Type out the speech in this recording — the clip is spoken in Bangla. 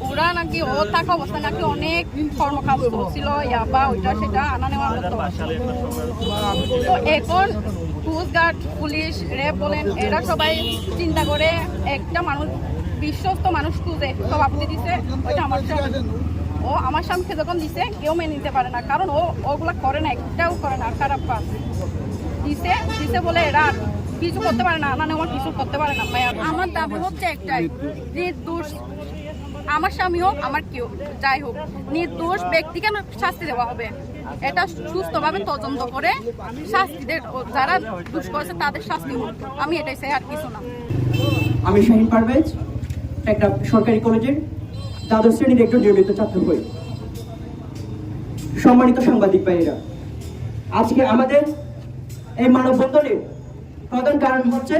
ওরা নাকি ও থাকা অবস্থা নাকি অনেক কর্মকাণ্ড ছিল বা ওইটা সেটা আনা নেওয়ার মতো। তো এখন কোস্টগার্ড পুলিশ র্যাব বলেন এরা সবাই চিন্তা করে একটা মানুষ বিশ্বস্ত মানুষ খুঁজে সভাপতি দিছে, ওইটা আমার স্বামী। ও আমার স্বামীকে যখন দিছে কেউ মেনে নিতে পারে না, কারণ ও ওগুলা করে না, একটাও করে না। খারাপ কাজ দিছে দিছে বলে এরা কিছু করতে পারে না, আনা নেওয়ার কিছু করতে পারে না। আমার দাবি হচ্ছে একটাই, নির্দোষ আমার স্বামী হোক আমার কেউ যাই হোক, নির্দোষ ব্যক্তিকে শাস্তি দেওয়া হবে। এটা সুস্থভাবে তদন্ত করে শাস্তি যারা দোষ করেছে তাদের শাস্তি হোক, আমি এটাই চাই, আর কিছু না। আমি শাহিন পারভেজ, একটা সরকারি কলেজের দ্বাদশ শ্রেণীর একজন নিয়মিত ছাত্র হই। সম্মানিত সাংবাদিক ভাইয়েরা, আজকে আমাদের এই মানববন্ধনের প্রধান কারণ হচ্ছে